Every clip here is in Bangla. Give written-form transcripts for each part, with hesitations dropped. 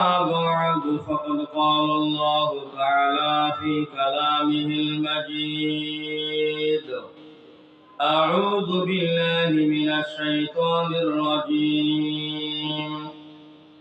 بعد فقد قال الله تعالى في كلامه المجيد أعوذ بالله من الشيطان الرجيم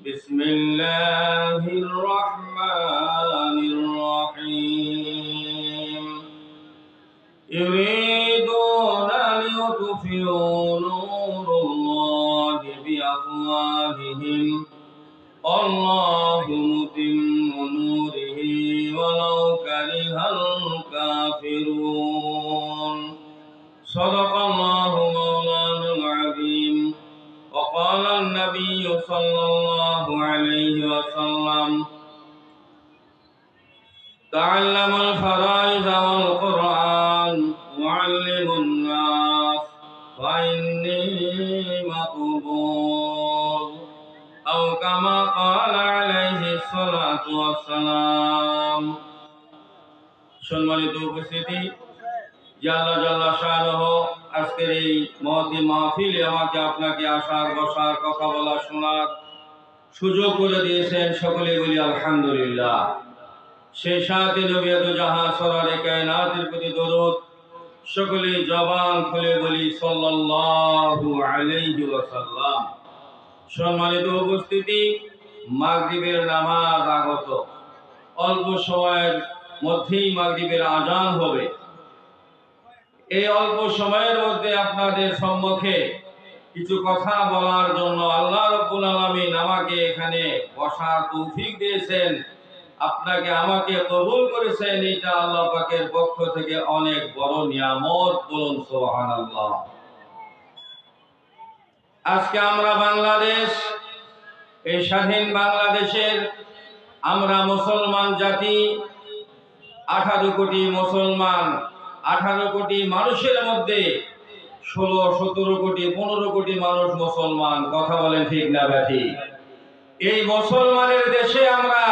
بسم الله الرحمن الرحيم يريدون ليطفئوا نور الله بأفواههم الله متم نوره ولو كره الكافرون صدق الله مولانا العظيم وقال النبي صلى الله عليه وسلم تعلموا الفرائض والقرآن وعلموا الناس فإني مقبول أو كما قال عليه الصلاة والسلام সম্মানিত উপস্থিতি, আল্লাহ জাল্লা শাআনুহু আজকের এই মহতী মাহফিলে আমাকে আপনাকে আসার বসার কথা বলা শোনার সুযোগ করে দিয়েছেন। সকলে বলি আলহামদুলিল্লাহ। সেই সাথে নবী জাহান সরওয়ারে কায়নাতের প্রতি দরুদ। সকলে জবান খুলে বলি সাল্লাল্লাহু আলাইহি ওয়াসাল্লাম। সম্মানিত উপস্থিতি, মাগরিবের নামাজ আগত, অল্প সময়ের মধ্যেই মাগরিবের আজান হবে। এই অল্প সময়ের মধ্যে আপনাদের সম্মুখে কিছু কথা বলার জন্য আল্লাহ রাব্বুল আলামিন আমাকে এখানে বসার তৌফিক দিয়েছেন, আপনাকে আমাকে কবুল করেছেন। এটা আল্লাহ পাকের পক্ষ থেকে অনেক বড় নিয়ামত। বলুন সুবহানাল্লাহ। আজকে আমরা বাংলাদেশ, এই স্বাধীন বাংলাদেশের আমরা মুসলমান জাতি, 18 কোটি মুসলমান, 18 কোটি মানুষের মধ্যে 16-17 কোটি 15 কোটি মানুষ মুসলমান। কথা বলেন ঠিক না ব্যাঠি? এই মুসলমানের দেশে আমরা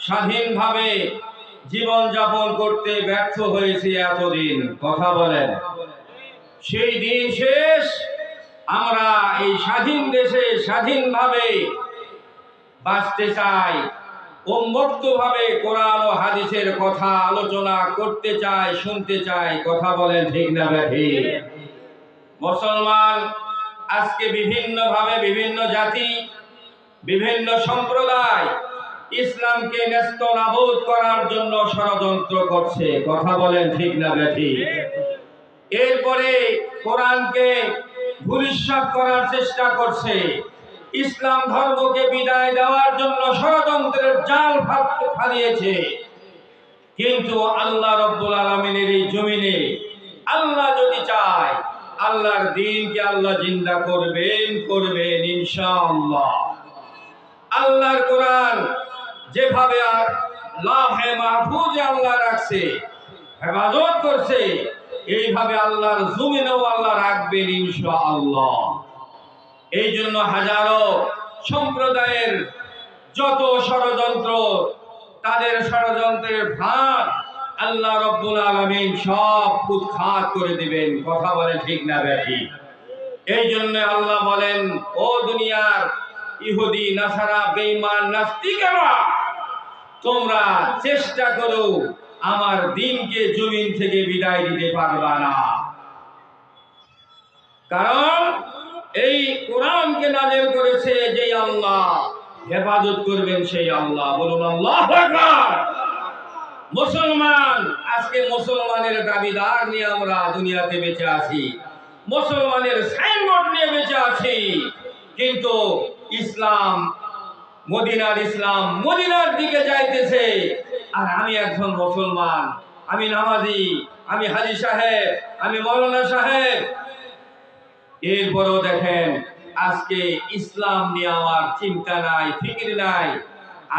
স্বাধীনভাবে জীবন যাপন করতে ব্যর্থ হয়েছি এতদিন। কথা বলেন, সেই দিন শেষ। আমরা এই স্বাধীন দেশে স্বাধীনভাবে বাঁচতে চাই, উন্মুক্তভাবে কোরআন ও হাদিসের কথা আলোচনা করতে চাই, শুনতে চাই। কথা বলেন ঠিক না ব্যাঠি? মুসলমান আজকে বিভিন্নভাবে বিভিন্ন জাতি, বিভিন্ন সম্প্রদায় ইসলামকে নেস্তনাবুদ করার জন্য ষড়যন্ত্র করছে। কথা বলেন ঠিক না ব্যাঠি? এরপরে কোরআনকে ভূমিষ্ঠ করার চেষ্টা করছে, ইসলাম ধর্মকে বিদায় দেওয়ার জন্য ষড়যন্ত্রের জাল ফালিয়েছে। কিন্তু আল্লাহ রাব্বুল আলামিনের এই জমিনে আল্লাহ যদি চায়, আল্লাহর দ্বীনকে আল্লাহ জিন্দা করবেন ইনশাআল্লাহ। আল্লাহর কোরআন যেভাবে লাহে মাহফুজে আল্লাহ রাখছে, হেফাজত করছে, এইভাবে আল্লাহর জমিনেও আল্লাহ রাখবেন ইনশাআল্লাহ। এই জন্য হাজারো সম্প্রদায়ের যত ষড়যন্ত্র, তাদের ষড়যন্ত্রের ভাগ আল্লাহ রাব্বুল আলামিন সব উৎখাত করে দিবেন। কথা বলে ঠিক না ব্যাঠি? এই জন্য আল্লাহ বলেন, ও দুনিয়ার ইহুদি, নাসারা, বেঈমান, নাস্তিকেরা, তোমরা চেষ্টা করো আমার দ্বীনকে জমিন থেকে বিদায় দিতে পারবা না। কারণ এই কোরআনকে নাযিল করেছে যেই আল্লাহ, হেফাজত করবেন সেই আল্লাহ। বলুন আল্লাহু আকবার। মুসলমান, আজকে মুসলমানের দাবিদার নিয়ে আমরা দুনিয়াতে বেঁচে আছি, মুসলমানের সাইনবোর্ড নিয়ে বেঁচে আছি। কিন্তু ইসলাম, মদিনার দিকে যাইতেছে। আর আমি একজন মুসলমান, আমি নামাজি, আমি হাজী সাহেব, আমি মাওলানা সাহেব, এরপরও দেখেন আজকে ইসলাম নিয়ে আমার চিন্তা নাই, ফিকির নাই।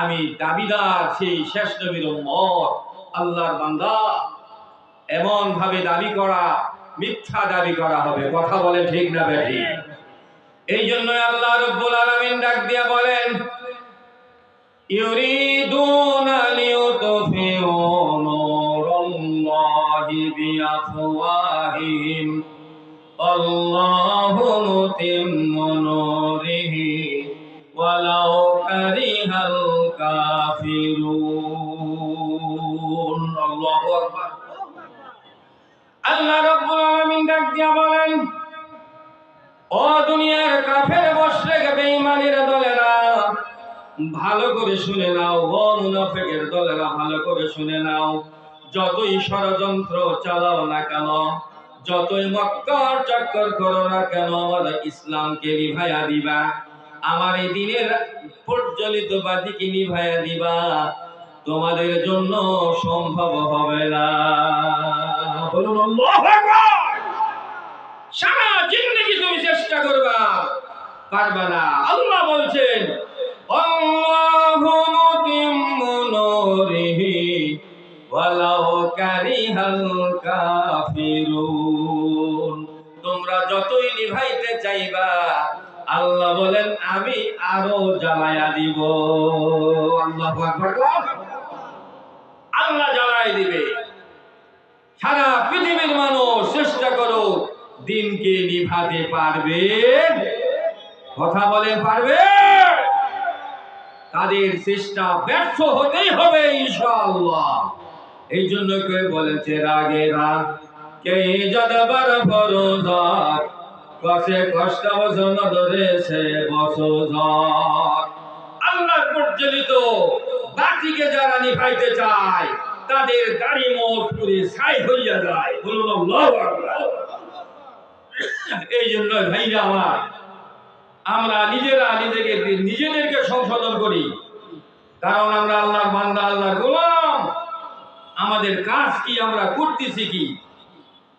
আমি দাবিদার সেই শেষ নবীর উম্মত, আল্লাহর বান্দা। এমন ভাবে দাবি করা, মিথ্যা দাবি করা হবে। কথা বলে ঠিক না ব্যাঠি? এই জন্য আল্লাহ রাব্বুল আলামিন ডাক দিয়া বলেন, ইউরিদুনা লিয়ুতফিউ নূরাল্লাহি বিআফওয়াহিহিম আল্লাহু মুতিম্মু নূরিহি ওয়ালাউ কারিহাল الكافرون الله أكبر আল্লাহ রাব্বুল আলামিন ডাক দিয়া বলেন, ও দুনিয়ার কাফের মুশরিক বেঈমানের দলেরা, ভালো করে শুনে নাও। ও মুনাফিকের দলেরা, ভালো করে শুনে নাও। যতই ষড়যন্ত্র চালাও না কেন, যতই মক্কার চক্কর করো না কেন, আমার ইসলামকে নিভাইয়া দিবা, আমার এই দিনের প্রজ্বলিত বাতিকে নিভাইয়া দিবা, তোমাদের জন্য সম্ভব হবে না। বলুন আল্লাহু আকবার। সারা জিন্দেগি তুমি চেষ্টা করবা, পারবা না। আল্লাহ বলছেন, আল্লাহু মুতিম্মু নূরিহি ওয়ালাউ কারিহাল কাফিরুন। তোমরা যতই নিভাইতে চাইবা, আল্লাহ বলেন আমি আরো জ্বালায়া দিব। আল্লাহু আকবার। আল্লাহ জ্বালায় দিবে। সারা পৃথিবীর মানুষ চেষ্টা করো, দিনকে নিভাতে পারবে? কথা বলেন, পারবে? তাদের চেষ্টা ব্যর্থ হতেই হবে ইনশাআল্লাহ। এই জন্য কেউ বলেছে, রাগে রাগ কে যদবার ফরজাত কসে কষ্ট বসন ধরেছে বসজাত। আল্লাহর প্রজ্বলিত বাতিকে যারা নিভাইতে চায়, তাদের দাড়ি মোট পুরে ছাই হইয়া যায়। বলুন আল্লাহু আকবার। এই জন্য ভাইরা আমার, আমরা নিজেদেরকে সংশোধন করি, কারণ আমরা আল্লাহর বান্দা, আল্লাহর গোলাম। আমাদের কাজ কি, আমরা করতেছি কি?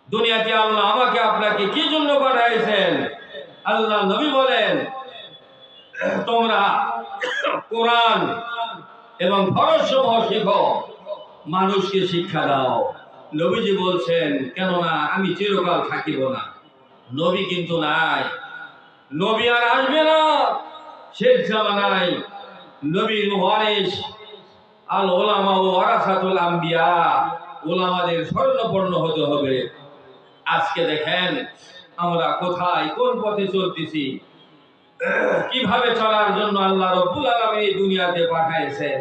দুনিয়াতে আল্লাহ আমাকে আপনাকে কি জন্য পাঠাইছেন? আল্লাহ নবী বলেন, তোমরা কোরআন এবং ফরজ সমূহ শিখো, মানুষকে শিক্ষা দাও। নবীজি বলছেন, কেননা আমি চিরকাল থাকিব না। নবী কিন্তু নাই, নবী আর আসবে না শেষ জামানায়। নবীর ওয়ারিস আল উলামা ওয়ারাসাতুল আম্বিয়া, উলামাদের স্বর্ণপন্ন হতে হবে। আজকে দেখেন আমরা কোথায়, কোন পথে চলতেছি, কিভাবে চলার জন্য আল্লাহ রাব্বুল আলামিন এই দুনিয়াতে পাঠাইছেন,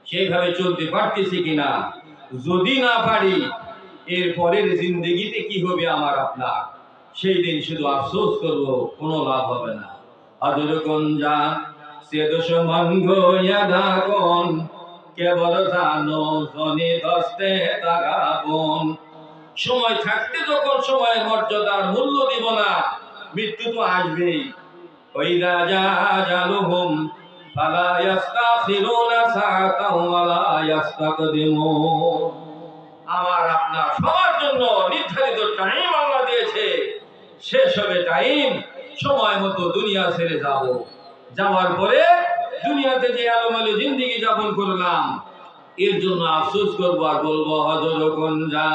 সেইভাবে চলতে পারতেছি কিনা? যদি না পারি, এর পরের জিন্দেগিতে কি হবে আমার আপনার? সেই দিন শুধু আফসোস করব, কোনো লাভ হবে না। আদর কোন যা সে দোষ মঙ্গ ইয়াদা কোন কেবল জানো জনি দস্তে তাগাবন। সময় থাকতে যখন সময়ের মর্যাদার মূল্য দিব না, মৃত্যু তো আসবেই। ওইদা যা জালুহুম ফালা ইস্তাখিরুনা সাআতাও ওয়ালা ইস্তাকদিমুন। আমার আপনার সবার জন্য নির্ধারিত টাইম আল্লাহ দিয়েছে, শেষ হবে টাইম, সময় মতো দুনিয়া ছেড়ে যাব। যাওয়ার পরে দুনিয়াতে যে আলোমালো জিন্দেগি যাপন করলাম, এর জন্য আফসোস করবো আর বলবো, হজর কোন যা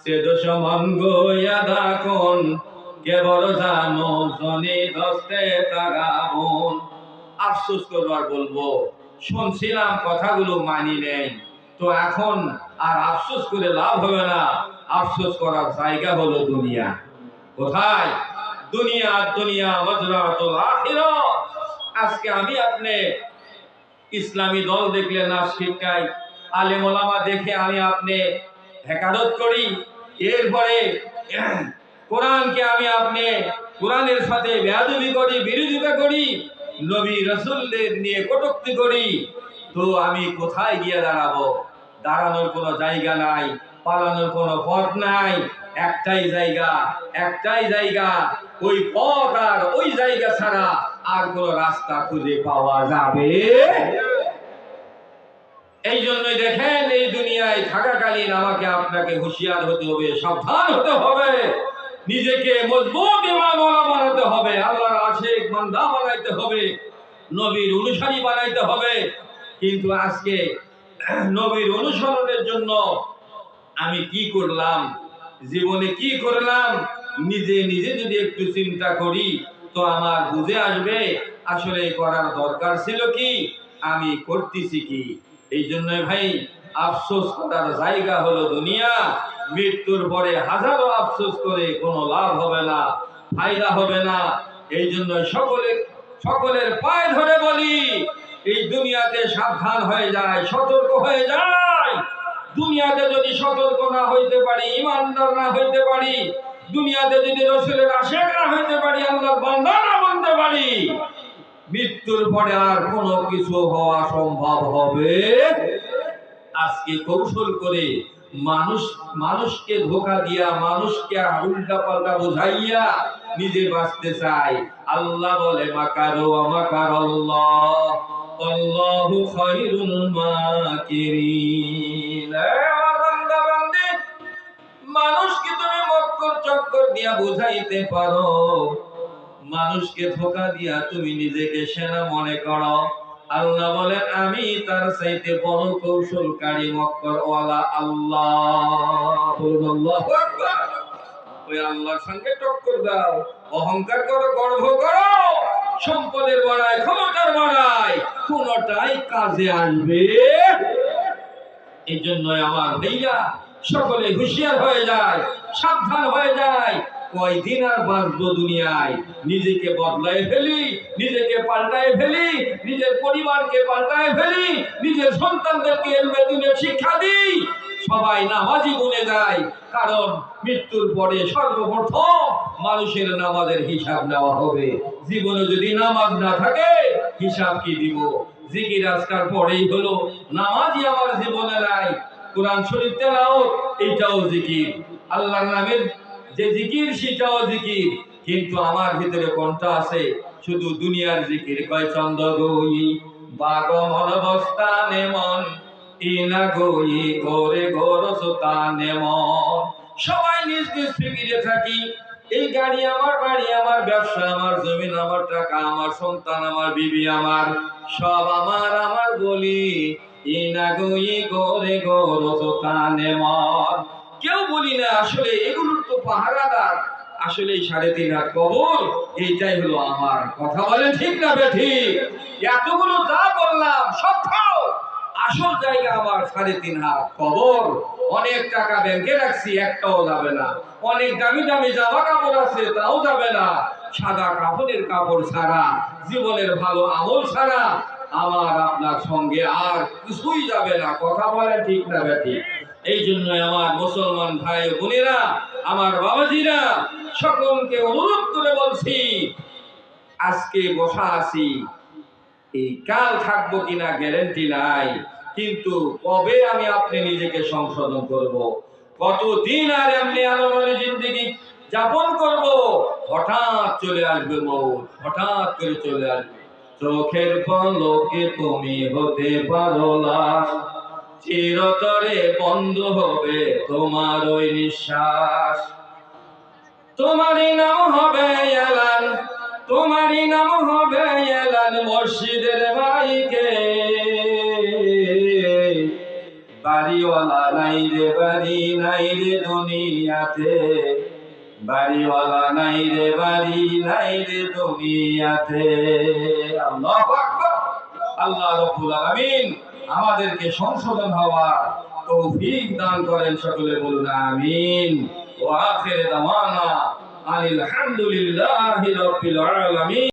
সে দোষ মঙ্গ ইয়াদা কোন কেবল জানো জনি দস্তে তাগাবন। আফসোস করবো আর বলবো, শুনছিলাম কথাগুলো মানি নেই, তো এখন আর আফসোস করে লাভ হবে না। আফসোস করার জায়গা হলো দুনিয়া। কোথায়? দুনিয়া। দুনিয়া মাজরাতুল আখিরাহ। আজকে আমি আপনি ইসলামী দল দেখলে নাচ শিক্ষাই, আলেম ওলামা দেখে আমি আপনি হেকারত করি, এরপরে কোরআনকে আমি আপনি কোরআনের সাথে বেয়াদবি করি, বিরোধিতা করি, নবী রাসূলদের নিয়ে কটূক্তি করি, তো আমি কোথায় গিয়ে দাঁড়াবো? দাঁড়ানোর কোনো জায়গা নাই, পালানোর কোনো পথ নাই। একটাই জায়গা, ওই পথ আর ওই জায়গা ছাড়া আর কোনো রাস্তা খুঁজে পাওয়া যাবে? এই জন্যই দেখেন, এই দুনিয়ায় থাকাকালীন আমাকে আপনাকে হুঁশিয়ার হতে হবে, সাবধান হতে হবে, নিজেকে মজবুত ঈমানওয়ালা বানাতে হবে, আল্লাহর আশিক বান্দা বানাইতে হবে, নবীর অনুসারী বানাইতে হবে। কিন্তু আজকে নবীর অনুসরণের জন্য আমি কি করলাম, জীবনে কি করলাম, নিজে যদি একটু চিন্তা করি, তো আমার বুঝে আসবে আসলে করার দরকার ছিল কি, আমি করতেছি কি। এই জন্য ভাই, আফসোস করার জায়গা হলো দুনিয়া। মৃত্যুর পরে হাজারো আফসোস করে কোনো লাভ হবে না, ফায়দা হবে না। এই জন্য সকলের পায়ে ধরে বলি, এই দুনিয়াতে সাবধান হয়ে যায়, সতর্ক হয়ে যায়। দুনিয়াতে যদি সতর্ক না হইতে পারি, ইমানদার না হইতে পারি, দুনিয়াতে যদি রাসূলের আশিক না হইতে পারি, আল্লাহর বান্দা না বনতে পারি, মৃত্যুর পরে আর কোনো কিছু হওয়া সম্ভব হবে। আজকে কৌশল করে মানুষকে ধোঁকা দিয়া, মানুষকে উল্টা পাল্টা বুঝাইয়া নিজে বাঁচতে চায়। আল্লাহ বলে মাকারু ওয়া মাকারাল্লাহ আল্লাহু খায়রুল মাকিরিন। বান্দা বান্দী, মানুষকে তুমি মক্কর চক্কর দিয়া বুঝাইতে পারো, মানুষকে ধোঁকা দিয়া তুমি নিজেকে সেনা মনে করো। আল্লাহ বলেন আমি তার চাইতে বড় কৌশলকারী মক্করওয়ালা আল্লাহ। আল্লাহু আকবার। ওই আল্লাহর সঙ্গে টক্কর দাও, অহংকার করো, গর্ব করো, সম্পদের বাড়ায়, ক্ষমতার বাড়ায়, কোনটাই কাজে আসবে। এই জন্য আমার ভাইয়া সকলে হুঁশিয়ার হয়ে যায়, সাবধান হয়ে যায়। কয়দিন আর বাঁচবো দুনিয়ায়? নিজেকে বদলায় ফেলি, নিজেকে পাল্টায় ফেলি, নিজের পরিবারকে পাল্টায় ফেলি, নিজের সন্তানদেরকে এলমে দিনে শিক্ষা দিই। সবাই নামাজি বনে যায়, কারণ মৃত্যুর পরে সর্বপ্রথম মানুষের নামাজের হিসাব নেওয়া হবে। জীবনে যদি নামাজ না থাকে, হিসাব কি দিব? জিকির আজকার পরেই হলো, নামাজই আমার জীবনে নাই। কোরআন শরীফ তেলাওয়াত, এইটাও জিকির। আল্লাহর নামের যে জিকির, সেটাও জিকির। কিন্তু আমার ভিতরে কোনটা আছে? শুধু দুনিয়ার জিকির। কয় চন্দ গই বাগমন বস্তানে মন, ইনা গই গোরে গোরসতানে মন। সবাই নিজ নিজ ফিকিরে থাকি। এই গাড়ি আমার, বাড়ি আমার, ব্যবসা আমার, জমিন আমার, টাকা আমার, সন্তান আমার, বিবি আমার, সব আমার আমার বলি। ইনা গই গোরে গোরসতানে মন। কেউ বলি না আসলে এগুলোর তো পাহারাদার, আসলে 3.5 হাত কবর, এইটাই হলো আমার। কথা বলেন ঠিক না বেঠিক? এতগুলো যা বললাম সব খাও, আসল জায়গা আমার 3.5 হাত কবর। অনেক টাকা ব্যাংকে রাখছি, একটাও যাবে না। অনেক দামি দামি জামা কাপড় আছে, তাও যাবে না। সাদা কাপড়ের কাপড় ছাড়া, জীবনের ভালো আমল ছাড়া আমার আপনার সঙ্গে আর কিছুই যাবে না। কথা বলেন ঠিক না বেঠিক? এই জন্য আমার মুসলমান ভাই বোনেরা, আমার বাবাজিরা, সকলকে অনুরোধ করে বলছি, আজকে বসা আছি, এই কাল থাকবো কিনা গ্যারান্টি নাই। কিন্তু কবে আমি আপনি নিজেকে সংশোধন করব, কতদিন আর এমনি আনন্দে জিন্দেগি যাপন করব? হঠাৎ চলে আসবে মৌত, হঠাৎ করে চলে আসবে। চোখের পলকে তুমি হতে পারো লাশ, চিরতরে বন্ধ হবে তোমার ওই নিঃশ্বাস। তোমারই নাম হবে এলান, তোমারই নাম হবে এলান মসজিদের মাইকে। বাড়িওয়ালা নাই রে বাড়ি, নাই রে দুনিয়াতে, বাড়িওয়ালা নাই রে বাড়ি, নাই রে দুনিয়াতে। আল্লাহু আকবার। আল্লাহ রাব্বুল আলামিন আমাদেরকে সংশোধন হওয়ার তৌফিক দান করেন। সকলে বলুন আমিন। ওয়া আখির দাওয়ানা আলহামদুলিল্লাহি রাব্বিল আলামিন।